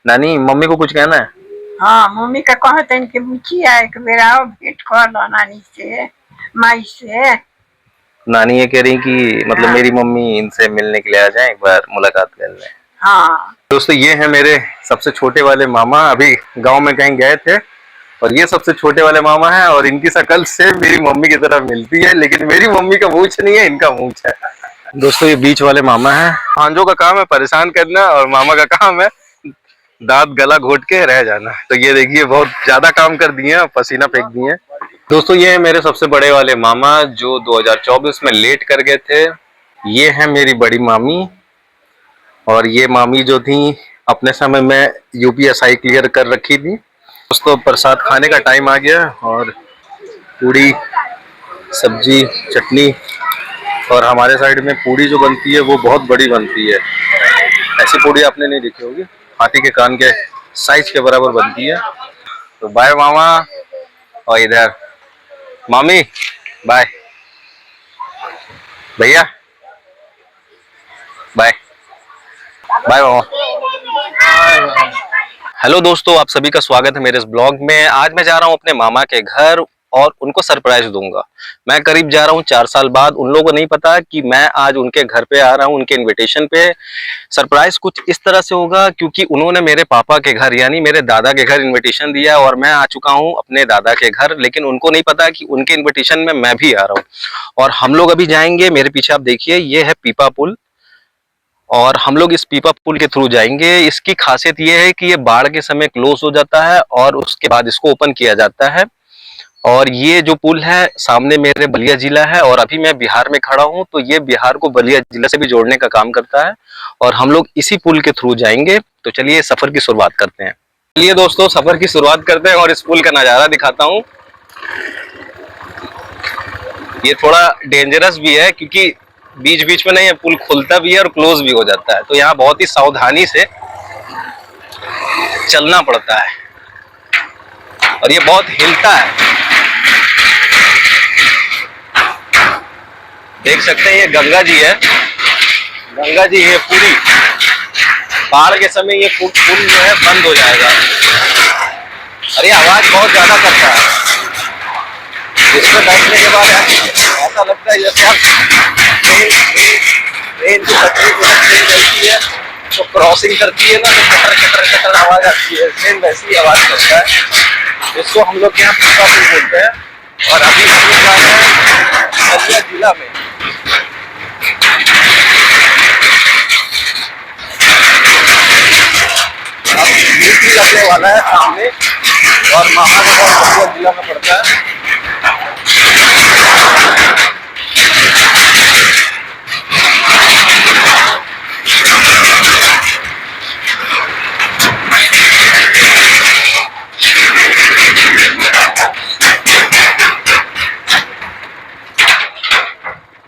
नानी मम्मी को कुछ कहना है? हाँ मम्मी का कहते हैं कि बुचिया एक बेर आओ भेंट कर लो नानी से माई से। नानी ये कह रही कि मतलब हाँ मेरी मम्मी इनसे मिलने के लिए आ जाए, एक बार मुलाकात कर लें। हाँ दोस्तों ये है मेरे सबसे छोटे वाले मामा, अभी गांव में कहीं गए थे और ये सबसे छोटे वाले मामा हैं और इनकी शक्ल से मेरी मम्मी की तरह मिलती है, लेकिन मेरी मम्मी का मूंछ नहीं है, इनका मूंछ है। दोस्तों ये बीच वाले मामा हैं। भांजों का काम है परेशान करना और मामा का काम है दांत गला घोट के रह जाना। तो ये देखिए बहुत ज्यादा काम कर दिए हैं, पसीना फेंक दिए हैं। दोस्तों ये है मेरे सबसे बड़े वाले मामा जो 2024 में लेट कर गए थे। ये है मेरी बड़ी मामी और ये मामी जो थी अपने समय में यूपीएसआई क्लियर कर रखी थी। दोस्तों प्रसाद खाने का टाइम आ गया और पूड़ी सब्जी चटनी, और हमारे साइड में पूड़ी जो बनती है वो बहुत बड़ी बनती है। ऐसी पूड़ी आपने नहीं देखी होगी, हाथी के कान के साइज के बराबर बनती है। तो बाय मामा, और इधर मामी बाय, भैया बाय बाय मामा। हेलो दोस्तों, आप सभी का स्वागत है मेरे इस ब्लॉग में। आज मैं जा रहा हूं अपने मामा के घर और उनको सरप्राइज दूंगा। मैं करीब जा रहा हूं 4 साल बाद। उन लोगों को नहीं पता कि मैं आज उनके घर पे आ रहा हूं, उनके इनविटेशन पे। सरप्राइज कुछ इस तरह से होगा क्योंकि उन्होंने मेरे पापा के घर यानी मेरे दादा के घर इनविटेशन दिया और मैं आ चुका हूं अपने दादा के घर, लेकिन उनको नहीं पता कि उनके इन्विटेशन में मैं भी आ रहा हूँ। और हम लोग अभी जाएंगे, मेरे पीछे आप देखिए ये है पीपा पुल, और हम लोग इस पीपा पुल के थ्रू जाएंगे। इसकी खासियत यह है कि ये बाढ़ के समय क्लोज हो जाता है और उसके बाद इसको ओपन किया जाता है। और ये जो पुल है सामने मेरे बलिया जिला है और अभी मैं बिहार में खड़ा हूं, तो ये बिहार को बलिया जिला से भी जोड़ने का काम करता है और हम लोग इसी पुल के थ्रू जाएंगे। तो चलिए सफर की शुरुआत करते हैं। चलिए दोस्तों सफर की शुरुआत करते हैं और इस पुल का नजारा दिखाता हूँ। ये थोड़ा डेंजरस भी है क्योंकि बीच बीच में नहीं है, पुल खुलता भी है और क्लोज भी हो जाता है, तो यहाँ बहुत ही सावधानी से चलना पड़ता है और ये बहुत हिलता है। देख सकते हैं ये गंगा जी है, गंगा जी है पूरी। बाढ़ के समय ये पुल जो है बंद हो जाएगा। अरे आवाज बहुत ज्यादा करता है, इसमें बैठने के बाद ऐसा लगता है जैसे आप ट्रेन की पटरी पर ट्रेन चलती है तो क्रॉसिंग करती है ना, तो कटर कटर कटर आवाज आती है, ट्रेन वैसी आवाज करता है। इसको हम लोग यहाँ पीपा पुल बोलते हैं और अभी हम लोग जा रहे हैं बलिया जिला में। अब ड्यूटी लगने वाला है सामने और मामा के घर बलिया जिला में पड़ता है।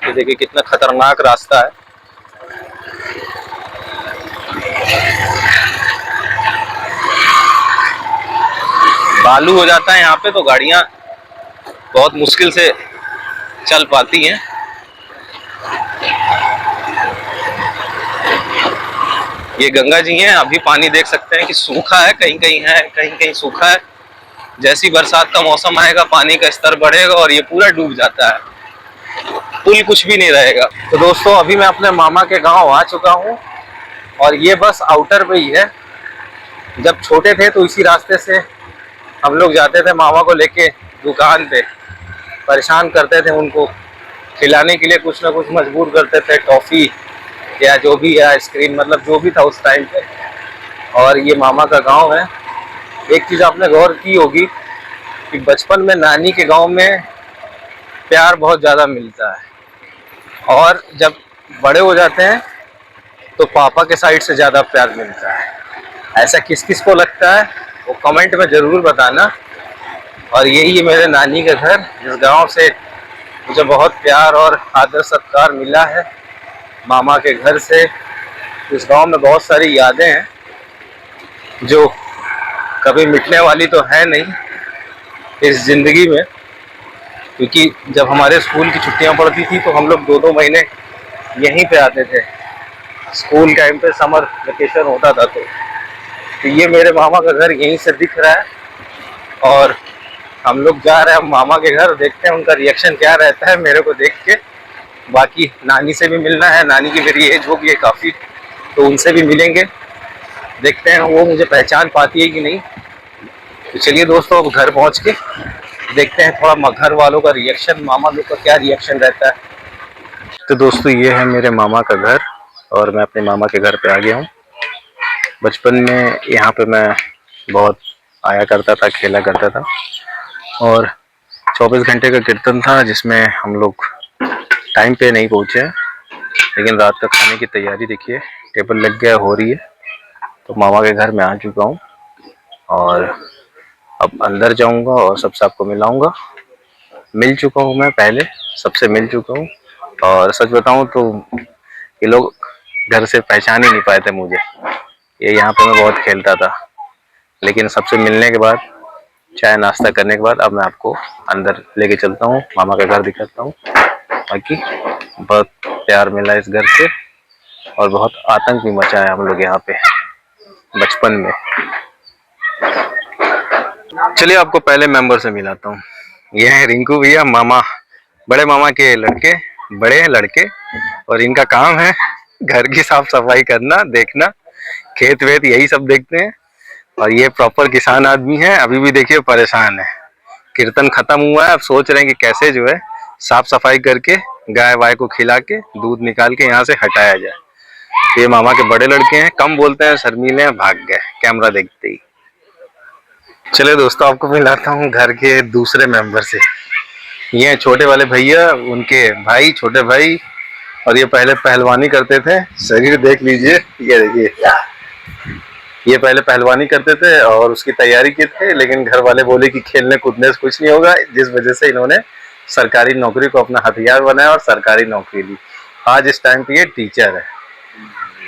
ये देखिए कितना खतरनाक रास्ता है। बालू हो जाता है यहाँ पे तो गाड़ियां बहुत मुश्किल से चल पाती हैं। ये गंगा जी हैं, अभी पानी देख सकते हैं कि सूखा है, कहीं कहीं है, कहीं कहीं सूखा है। जैसी बरसात का मौसम आएगा पानी का स्तर बढ़ेगा और ये पूरा डूब जाता है, पुल कुछ भी नहीं रहेगा। तो दोस्तों अभी मैं अपने मामा के गांव आ चुका हूं और ये बस आउटर पे ही है। जब छोटे थे तो इसी रास्ते से हम लोग जाते थे मामा को लेके दुकान पे, परेशान करते थे उनको, खिलाने के लिए कुछ ना कुछ मजबूर करते थे, टॉफ़ी या जो भी है आइसक्रीम, मतलब जो भी था उस टाइम पे। और ये मामा का गांव है। एक चीज़ आपने गौर की होगी कि बचपन में नानी के गांव में प्यार बहुत ज़्यादा मिलता है और जब बड़े हो जाते हैं तो पापा के साइड से ज़्यादा प्यार मिलता है। ऐसा किस किस को लगता है वो कमेंट में ज़रूर बताना। और यही है मेरे नानी का घर, जिस गांव से मुझे बहुत प्यार और आदर सत्कार मिला है मामा के घर से। इस गांव में बहुत सारी यादें हैं जो कभी मिटने वाली तो है नहीं इस ज़िंदगी में, क्योंकि जब हमारे स्कूल की छुट्टियां पड़ती थी तो हम लोग 2-2 महीने यहीं पे आते थे। स्कूल टाइम पे समर वेकेशन होता था तो तो ये मेरे मामा का घर यहीं से दिख रहा है और हम लोग जा रहे हैं मामा के घर, देखते हैं उनका रिएक्शन क्या रहता है मेरे को देख के। बाकी नानी से भी मिलना है, नानी की मेरी एज हो गई है काफ़ी, तो उनसे भी मिलेंगे, देखते हैं वो मुझे पहचान पाती है कि नहीं। तो चलिए दोस्तों, अब घर पहुंच के देखते हैं थोड़ा घर वालों का रिएक्शन, मामा लोग का क्या रिएक्शन रहता है। तो दोस्तों ये है मेरे मामा का घर और मैं अपने मामा के घर पे आ गया हूँ। बचपन में यहाँ पे मैं बहुत आया करता था, खेला करता था और 24 घंटे का कीर्तन था जिसमें हम लोग टाइम पे नहीं पहुँचे, लेकिन रात का खाने की तैयारी देखिए, टेबल लग गया, हो रही है। तो मामा के घर में आ चुका हूँ और अब अंदर जाऊँगा और सबसे आपको मिलाऊँगा। मिल चुका हूँ, मैं पहले सबसे मिल चुका हूँ और सच बताऊँ तो ये लोग घर से पहचान ही नहीं पाए थे मुझे। ये यहाँ पे मैं बहुत खेलता था, लेकिन सबसे मिलने के बाद, चाय नाश्ता करने के बाद अब मैं आपको अंदर लेके चलता हूँ, मामा का घर दिखाता हूँ। बाकी बहुत प्यार मिला इस घर से और बहुत आतंक भी मचा है हम लोग यहाँ पे बचपन में। चलिए आपको पहले मेंबर से मिलाता हूँ। ये है रिंकू भैया, मामा, बड़े मामा के लड़के, बड़े हैं लड़के, और इनका काम है घर की साफ सफाई करना, देखना, खेत वेत यही सब देखते हैं। और ये प्रॉपर किसान आदमी है, अभी भी देखिए परेशान है। कीर्तन खत्म हुआ है, अब सोच रहे हैं कि कैसे जो है साफ सफाई करके गाय वाय को खिला के दूध निकाल के यहाँ से हटाया जाए। ये मामा के बड़े लड़के हैं, कम बोलते हैं, शर्मीले हैं, भाग गए कैमरा देखते ही। चलिए दोस्तों, आपको मिलाता हूँ घर के दूसरे मेंबर से। ये हैं छोटे वाले भैया, उनके भाई, छोटे भाई, और ये पहले पहलवानी करते थे। शरीर देख लीजिए, ये देखिए, ये पहले पहलवानी करते थे और उसकी तैयारी की थे, लेकिन घर वाले बोले कि खेलने कूदने से कुछ नहीं होगा, जिस वजह से इन्होंने सरकारी नौकरी को अपना हथियार बनाया और सरकारी नौकरी ली। आज इस टाइम पे ये टीचर है।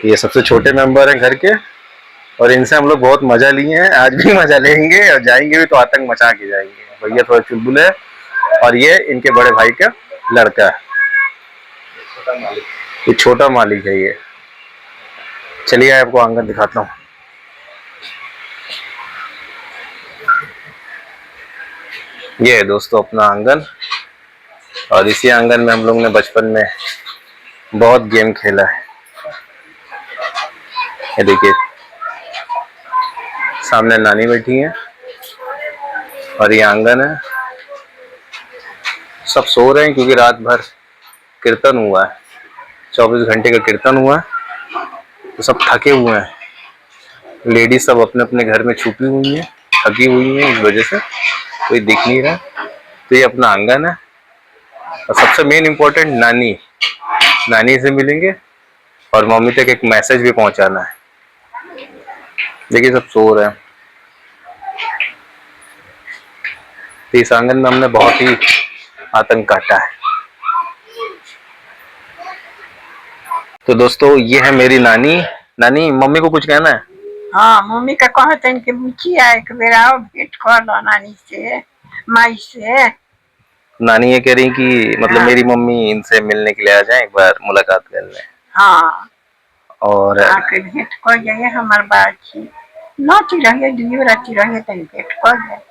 ये सबसे छोटे मेंबर हैं घर के और इनसे हम लोग बहुत मजा लिए हैं, आज भी मजा लेंगे और जाएंगे भी तो आतंक मचा के जाएंगे। भैया थोड़ा चुलबुल है और ये इनके बड़े भाई का लड़का है, ये छोटा मालिक है ये। चलिए आपको आंगन दिखाता हूँ। ये है दोस्तों अपना आंगन, और इसी आंगन में हम लोग ने बचपन में बहुत गेम खेला है। ये देखिए सामने नानी बैठी है और ये आंगन है। सब सो रहे हैं क्योंकि रात भर कीर्तन हुआ है, 24 घंटे का कीर्तन हुआ है, तो सब थके हुए हैं। लेडीज सब अपने अपने घर में छुपी हुई हैं, थकी हुई हैं, इस वजह से कोई दिख नहीं रहा। तो ये अपना आंगन है और सबसे मेन इम्पोर्टेंट नानी, नानी से मिलेंगे और मम्मी तक एक मैसेज भी पहुंचाना है। देखिए सब सो रहे हैं। तो इस आंगन में हमने बहुत ही आतंक काटा है। तो दोस्तों ये है मेरी नानी। नानी, मम्मी को कुछ कहना है? हाँ, मम्मी का कहते हैं कि बुची आए एक बेर आओ, भेंट कर लो नानी से, माई से। नानी ये कह रही कि मतलब हाँ। मेरी मम्मी इनसे मिलने के लिए आ जाए, एक बार मुलाकात कर लें। हाँ, और आके भेंट कर जाइए, हमार बाची नाची रहिए, दियो राती रहिए, तनी भेंट कर जाए।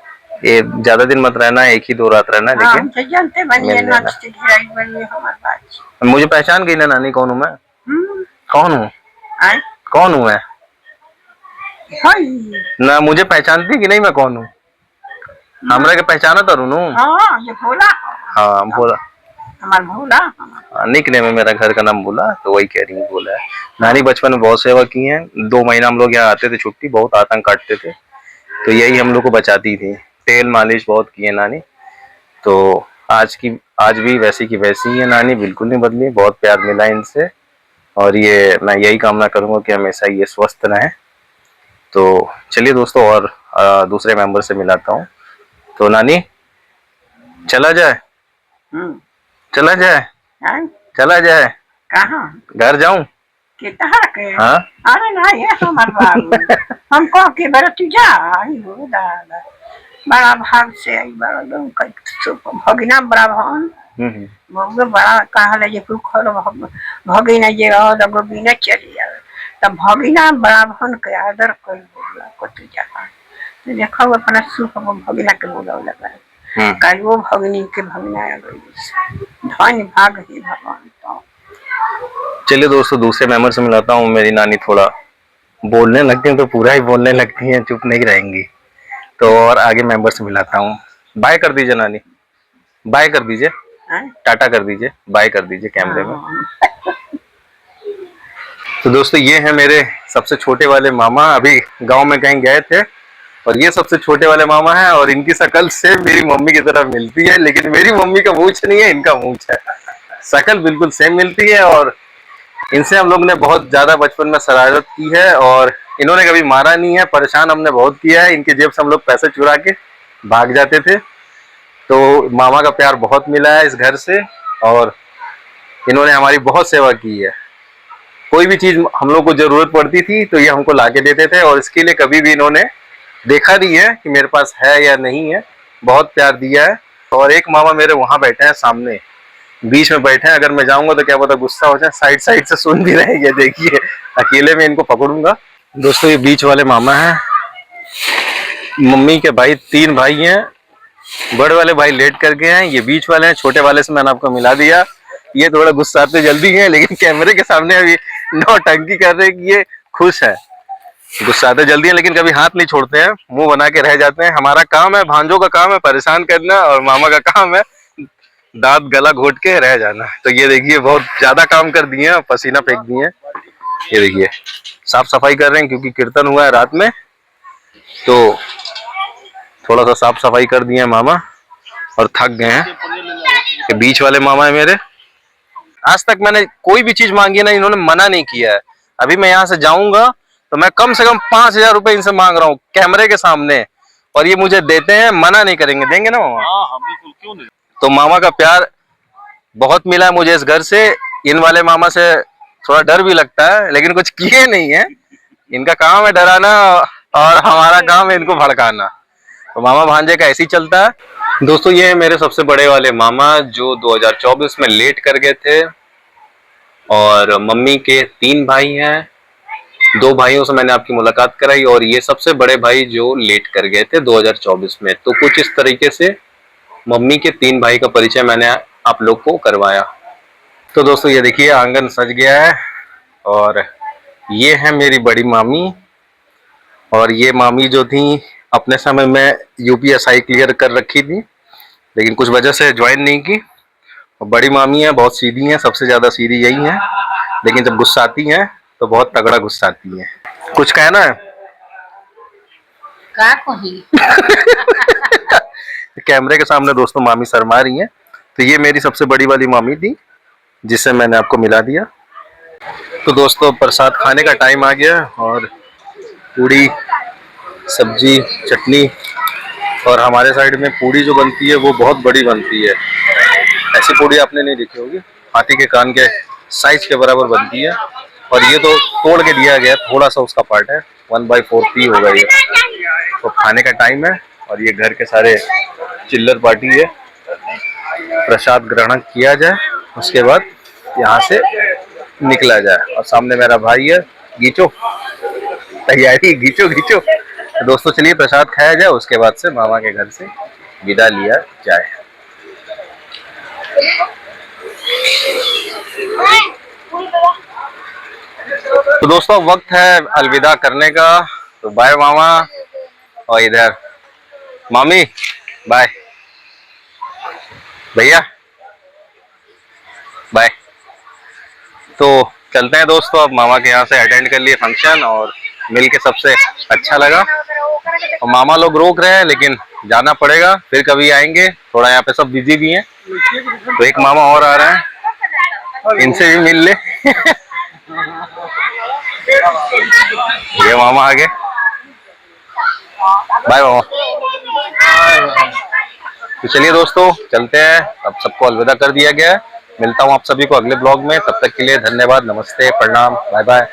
ये ज्यादा दिन मत रहना, एक ही 2 रात रहना, हाँ, लेकिन हमसे जानते बनिए, मिल लेना। नाचते घिराई बनिए हमार बाची। मुझे पहचान गई ना नानी, कौन हूँ मैं? कौन हूँ? आए कौन हूँ मैं? हाय। ना मुझे पहचानती कि नहीं मैं कौन हूँ? हमरा के पहचाना तो रुनू। हाँ, ये भोला। हाँ बोला, हमार भोला। निक नेम है मेरा, घर का नाम भोला, तो वही कह रही हूँ भोला है। नानी बचपन में बहुत सेवा की है, 2 महीना हम लोग यहाँ आते थे छुट्टी, बहुत आतंक काटते थे, तो यही हम लोग को बचाती थी। तेल मालिश बहुत की है नानी। तो आज भी वैसी की वैसी ही है नानी, बिल्कुल नहीं बदली, बहुत प्यार मिला इनसे। और ये मैं यही कामना करूंगा कि हमेशा ये स्वस्थ रहें। तो चलिए दोस्तों, और दूसरे मेंबर से मिलाता हूँ। तो नानी, चला जाए? चला जाए? आए चला जाए? कहाँ? घर जाऊं? कितना के? हाँ? अरे ना, ये हमार बाबू हमको के बड़ा तुझा आई हो दादा, बड़ा भाग से आई, बड़ा भगिना बड़ा भवन बहुत बड़ा कहा ले जे कुखर भगिना जे और गोबिना चली जावे, तब भगिना बड़ा भन के आदर कर बोला कति जगह तो देखो अपना सुख भगिना के बोला लगा कल वो भगनी के भगिना आ गई धन भाग ही भगवान। तो चलिए दोस्तों, दूसरे मेंबर से मिलाता हूँ। मेरी नानी थोड़ा बोलने लगती हैं तो पूरा ही बोलने लगती हैं, चुप नहीं रहेंगी। तो और आगे मेंबर से मिलाता हूँ। बाय कर दीजिए नानी, बाय कर दीजिए, टाटा कर दीजिए, बाय कर दीजिए कैमरे में। तो दोस्तों ये है मेरे सबसे छोटे वाले मामा, अभी गांव में कहीं गए थे, और ये सबसे छोटे वाले मामा हैं। और इनकी शक्ल से मेरी मम्मी की तरह मिलती है, लेकिन मेरी मम्मी का मूंछ नहीं है, इनका मूंछ है। शक्ल बिल्कुल सेम मिलती है। और इनसे हम लोग ने बहुत ज्यादा बचपन में शरारत की है, और इन्होंने कभी मारा नहीं है, परेशान हमने बहुत किया है। इनकी जेब से हम लोग पैसे चुरा के भाग जाते थे। तो मामा का प्यार बहुत मिला है इस घर से, और इन्होंने हमारी बहुत सेवा की है। कोई भी चीज हम लोग को जरूरत पड़ती थी तो ये हमको ला के देते थे, और इसके लिए कभी भी इन्होंने देखा नहीं है कि मेरे पास है या नहीं है, बहुत प्यार दिया है। और एक मामा मेरे वहां बैठे हैं सामने, बीच में बैठे हैं। अगर मैं जाऊंगा तो क्या पता गुस्सा हो जाए, साइड साइड से सुन भी रहे हैं। देखिए अकेले में इनको पकड़ूंगा। दोस्तों ये बीच वाले मामा हैं, मम्मी के भाई, 3 भाई हैं। बड़े वाले भाई लेट कर गए हैं, ये बीच वाले हैं। छोटे वाले से मैंने आपको मिला दिया। ये थोड़ा गुस्साते जल्दी हैं, लेकिन कैमरे के सामने अभी नौटंकी कर रहे हैं कि ये खुश है। गुस्साते जल्दी हैं, लेकिन कभी हाथ नहीं छोड़ते हैं, मुंह बना के रह जाते हैं। हमारा काम है, भांजों का काम है परेशान करना, और मामा का काम है दांत गला घोट के रह जाना। तो ये देखिए बहुत ज्यादा काम कर दिए हैं, पसीना फेंक दिए हैं। ये देखिए साफ सफाई कर रहे हैं, क्योंकि कीर्तन हुआ है रात में, तो थोड़ा सा साफ सफाई कर दिए हैं मामा, और थक गए हैं। ये बीच वाले मामा है मेरे। आज तक मैंने कोई भी चीज मांगी है ना, इन्होंने मना नहीं किया है। अभी मैं यहाँ से जाऊंगा तो मैं कम से कम 5,000 रुपए इनसे मांग रहा हूँ कैमरे के सामने, और ये मुझे देते हैं, मना नहीं करेंगे। देंगे ना मामा? हाँ बिल्कुल, क्यों नहीं। तो मामा का प्यार बहुत मिला है मुझे इस घर से। इन वाले मामा से थोड़ा डर भी लगता है, लेकिन कुछ किए नहीं है। इनका काम है डराना, और हमारा काम है इनको भड़काना। तो मामा भांजे का ऐसे ही चलता है। दोस्तों ये है मेरे सबसे बड़े वाले मामा, जो 2024 में लेट कर गए थे। और मम्मी के 3 भाई हैं, 2 भाइयों से मैंने आपकी मुलाकात कराई, और ये सबसे बड़े भाई जो लेट कर गए थे 2024 में। तो कुछ इस तरीके से मम्मी के 3 भाई का परिचय मैंने आप लोग को करवाया। तो दोस्तों ये देखिए आंगन सज गया है, और ये है मेरी बड़ी मामी। और ये मामी जो थी अपने समय में यूपीएसआई क्लियर कर रखी थी, लेकिन कुछ वजह से ज्वाइन नहीं की। और बड़ी मामी है, बहुत सीधी हैं, सबसे ज्यादा सीधी यही है, लेकिन जब गुस्साती हैं तो बहुत तगड़ा गुस्साती हैं। कुछ कहना है? का कही कैमरे के सामने दोस्तों मामी शर्मा रही हैं। तो ये मेरी सबसे बड़ी वाली मामी थी, जिसे मैंने आपको मिला दिया। तो दोस्तों प्रसाद खाने का टाइम आ गया, और पूड़ी, सब्जी, चटनी, और हमारे साइड में पूड़ी जो बनती है वो बहुत बड़ी बनती है। ऐसी पूड़ी आपने नहीं देखी होगी, हाथी के कान के साइज के बराबर बनती है। और ये तो तोड़ के दिया गया, थोड़ा सा उसका पार्ट है, 1/4 पी होगा ये। तो खाने का टाइम है, और ये घर के सारे चिल्लर पार्टी है। प्रसाद ग्रहण किया जाए, उसके बाद यहाँ से निकला जाए। और सामने मेरा भाई है, गीचो तैयारी, गीचो गीचो। तो दोस्तों चलिए प्रसाद खाया जाए, उसके बाद से मामा के घर से विदा लिया जाए। तो दोस्तों वक्त है अलविदा करने का। तो बाय मामा, और इधर मामी, बाय भैया, बाय। तो चलते हैं दोस्तों, अब मामा के यहाँ से अटेंड कर लिए फंक्शन, और मिल के सबसे अच्छा लगा। और मामा लोग रोक रहे हैं, लेकिन जाना पड़ेगा, फिर कभी आएंगे। थोड़ा यहाँ पे सब बिजी भी हैं। तो एक मामा और आ रहे हैं, इनसे भी मिल ले। ये मामा आ गए, बाय मामा। तो चलिए दोस्तों चलते हैं, अब सबको अलविदा कर दिया गया है। मिलता हूँ आप सभी को अगले ब्लॉग में, तब तक के लिए धन्यवाद, नमस्ते, प्रणाम, बाय बाय।